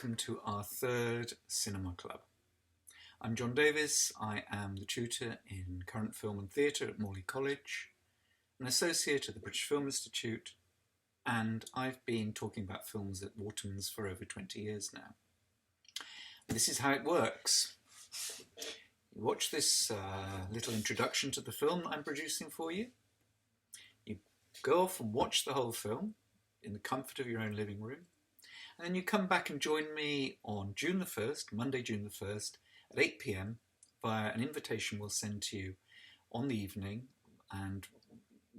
welcome to our third cinema club. I'm John Davis. I am the tutor in current film and theatre at Morley College, an associate at the British Film Institute, and I've been talking about films at Wharton's for over 20 years now. This is how it works. You watch this little introduction to the film I'm producing for you. You go off and watch the whole film in the comfort of your own living room. And then you come back and join me on June the 1st, Monday, June the 1st, at 8 p.m. via an invitation we'll send to you on the evening. And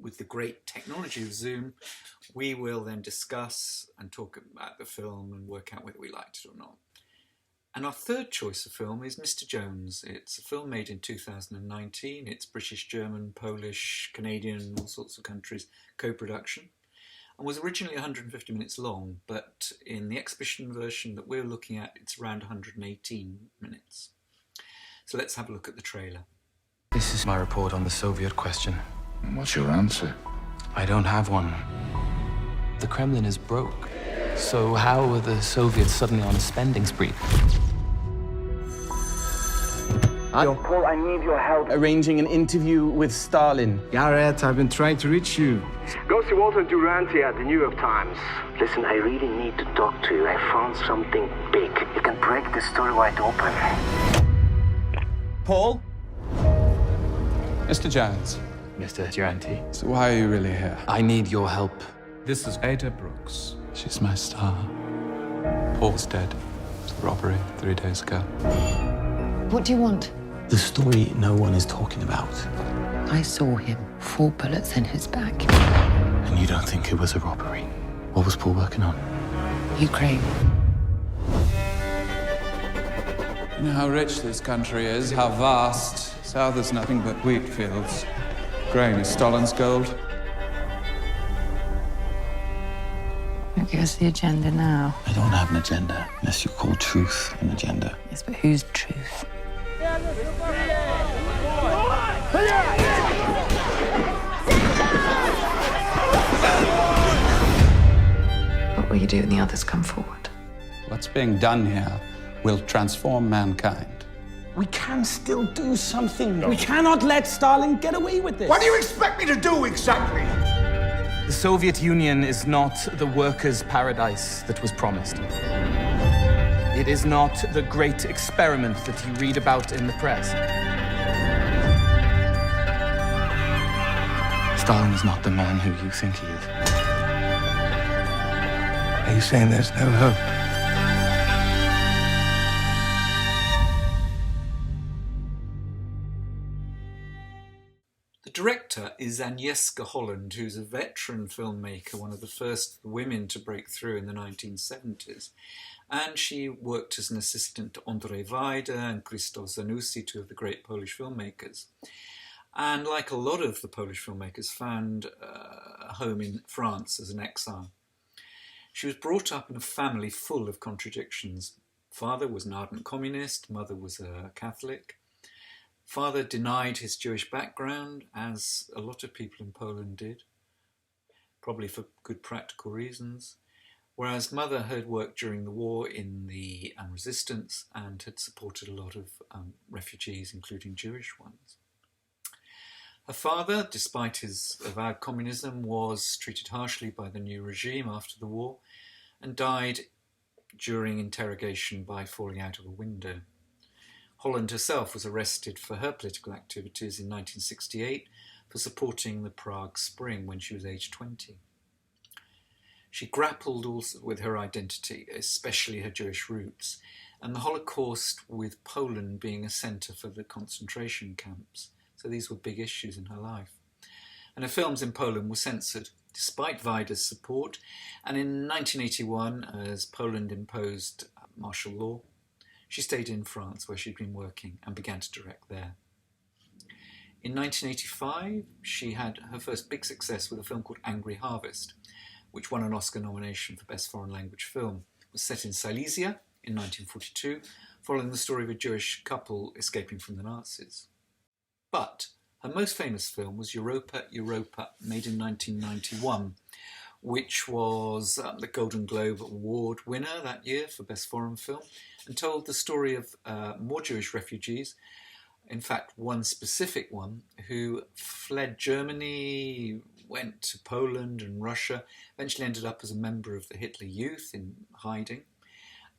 with the great technology of Zoom, we will then discuss and talk about the film and work out whether we liked it or not. And our third choice of film is Mr. Jones. It's a film made in 2019. It's British, German, Polish, Canadian, all sorts of countries co-production. And was originally 150 minutes long, but in the exhibition version that we're looking at, it's around 118 minutes. So let's have a look at the trailer. This is my report on the Soviet question. What's your answer? I don't have one. The Kremlin is broke. So how are the Soviets suddenly on a spending spree? Paul, I need your help. Arranging an interview with Stalin. Garrett, I've been trying to reach you. Go see Walter Duranty at the New York Times. Listen, I really need to talk to you. I found something big. It can break the story wide open. Paul? Mr. Jones. Mr. Duranty, So why are you really here? I need your help. This is Ada Brooks. She's my star. Paul's dead. It's a robbery 3 days ago. What do you want? The story no one is talking about. I saw him, 4 bullets in his back. And you don't think it was a robbery? What was Paul working on? Ukraine. You know how rich this country is, how vast. South is nothing but wheat fields. Grain is Stalin's gold. Who gives the agenda now? I don't have an agenda, unless you call truth an agenda. Yes, but whose truth? What will you do when the others come forward? What's being done here will transform mankind. We can still do something. No. We cannot let Stalin get away with this. What do you expect me to do exactly? The Soviet Union is not the workers' paradise that was promised. It is not the great experiment that you read about in the press. Stalin is not the man who you think he is. Are you saying there's no hope? The director is Agnieszka Holland, who's a veteran filmmaker, one of the first women to break through in the 1970s. And she worked as an assistant to Andrzej Wajda and Krzysztof Zanussi, two of the great Polish filmmakers. And like a lot of the Polish filmmakers, found a home in France as an exile. She was brought up in a family full of contradictions. Father was an ardent communist, mother was a Catholic. Father denied his Jewish background, as a lot of people in Poland did, probably for good practical reasons, whereas mother had worked during the war in the resistance and had supported a lot of refugees, including Jewish ones. Her father, despite his avowed communism, was treated harshly by the new regime after the war and died during interrogation by falling out of a window. Holland herself was arrested for her political activities in 1968 for supporting the Prague Spring when she was aged 20. She grappled also with her identity, especially her Jewish roots, and the Holocaust, with Poland being a centre for the concentration camps. So these were big issues in her life. And her films in Poland were censored, despite Wajda's support. And in 1981, as Poland imposed martial law, she stayed in France, where she'd been working, and began to direct there. In 1985, she had her first big success with a film called Angry Harvest, which won an Oscar nomination for Best Foreign Language Film. It was set in Silesia in 1942, following the story of a Jewish couple escaping from the Nazis. But her most famous film was Europa, Europa, made in 1991, which was the Golden Globe Award winner that year for Best Foreign Film, and told the story of more Jewish refugees, in fact one specific one, who fled Germany, went to Poland and Russia, eventually ended up as a member of the Hitler Youth in hiding.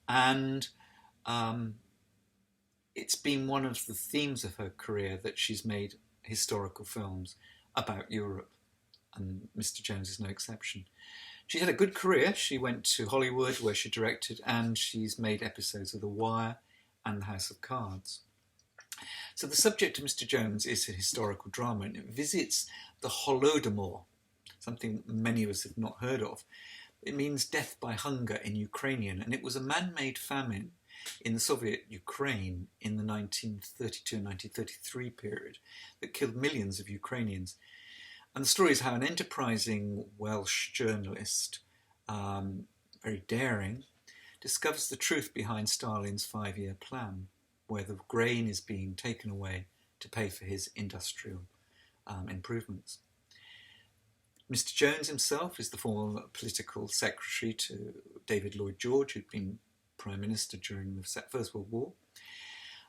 And it's been one of the themes of her career that she's made historical films about Europe, and Mr. Jones is no exception. She had a good career. She went to Hollywood, where she directed, and she's made episodes of The Wire and The House of Cards. So the subject of Mr. Jones is a historical drama, and it visits the Holodomor, something many of us have not heard of. It means death by hunger in Ukrainian, and it was a man-made famine in the Soviet Ukraine in the 1932 and 1933 period that killed millions of Ukrainians. And the story is how an enterprising Welsh journalist, very daring, discovers the truth behind Stalin's 5-year plan, where the grain is being taken away to pay for his industrial improvements. Mr. Jones himself is the former political secretary to David Lloyd George, who'd been Prime Minister during the First World War.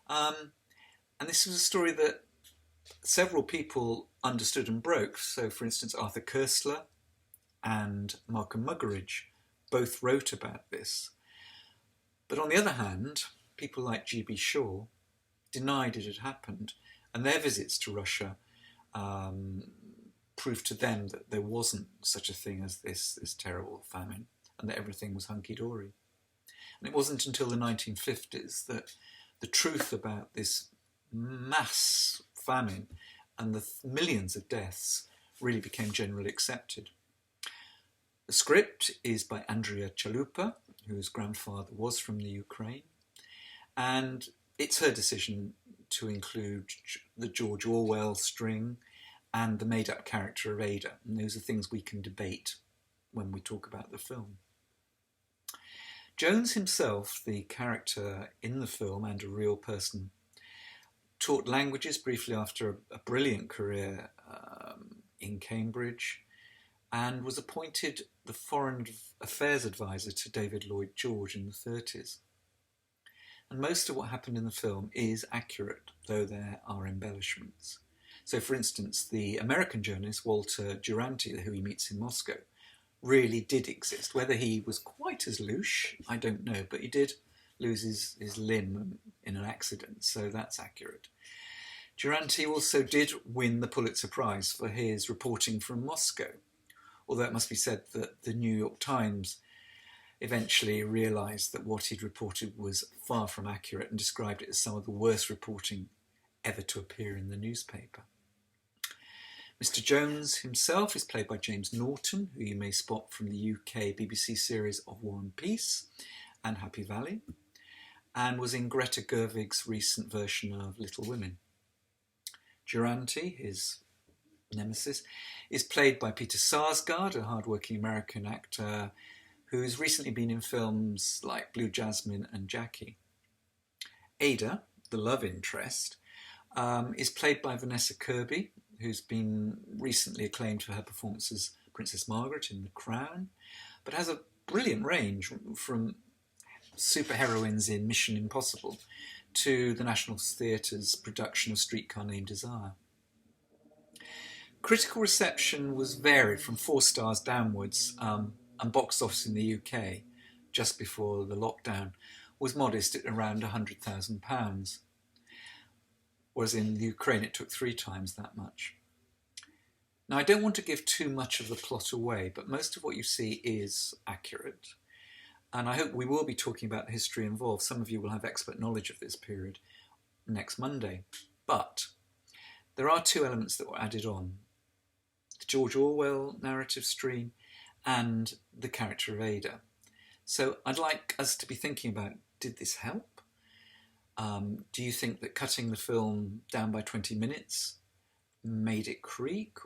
And this was a story that several people understood and broke. So, for instance, Arthur Koestler and Malcolm Muggeridge both wrote about this. But on the other hand, people like G.B. Shaw denied it had happened, and their visits to Russia proved to them that there wasn't such a thing as this terrible famine, and that everything was hunky-dory. And it wasn't until the 1950s that the truth about this mass famine and the millions of deaths really became generally accepted. The script is by Andrea Chalupa, whose grandfather was from the Ukraine, and it's her decision to include the George Orwell string and the made-up character of Ada, and those are things we can debate when we talk about the film. Jones himself, the character in the film and a real person, taught languages briefly after a brilliant career in Cambridge, and was appointed the Foreign Affairs Advisor to David Lloyd George in the 30s. And most of what happened in the film is accurate, though there are embellishments. So, for instance, the American journalist Walter Duranty, who he meets in Moscow, really did exist. Whether he was quite as louche, I don't know, but he did lose his limb in an accident, so that's accurate. Duranty also did win the Pulitzer Prize for his reporting from Moscow, although it must be said that the New York Times eventually realised that what he'd reported was far from accurate and described it as some of the worst reporting ever to appear in the newspaper. Mr. Jones himself is played by James Norton, who you may spot from the UK BBC series of War and Peace and Happy Valley, and was in Greta Gerwig's recent version of Little Women. Duranty, his nemesis, is played by Peter Sarsgaard, a hard-working American actor who's recently been in films like Blue Jasmine and Jackie. Ada, the love interest, is played by Vanessa Kirby, who's been recently acclaimed for her performance as Princess Margaret in The Crown, but has a brilliant range from superheroines in Mission Impossible to the National Theatre's production of Streetcar Named Desire. Critical reception was varied from 4 stars downwards, and box office in the UK, just before the lockdown, was modest at around £100,000. Whereas in the Ukraine it took 3 times that much. Now, I don't want to give too much of the plot away, but most of what you see is accurate. And I hope we will be talking about the history involved. Some of you will have expert knowledge of this period next Monday. But there are 2 elements that were added on. The George Orwell narrative stream and the character of Ada. So I'd like us to be thinking about, did this help? Do you think that cutting the film down by 20 minutes made it creak?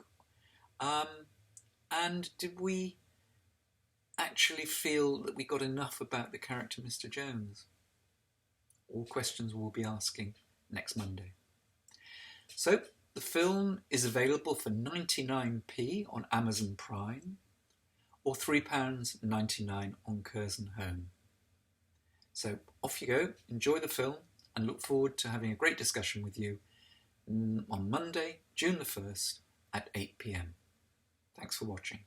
And did we actually feel that we got enough about the character Mr. Jones? All questions we'll be asking next Monday. So the film is available for 99p on Amazon Prime, or £3.99 on Curzon Home. So off you go, enjoy the film, and look forward to having a great discussion with you on Monday, June the 1st at 8 p.m. Thanks for watching.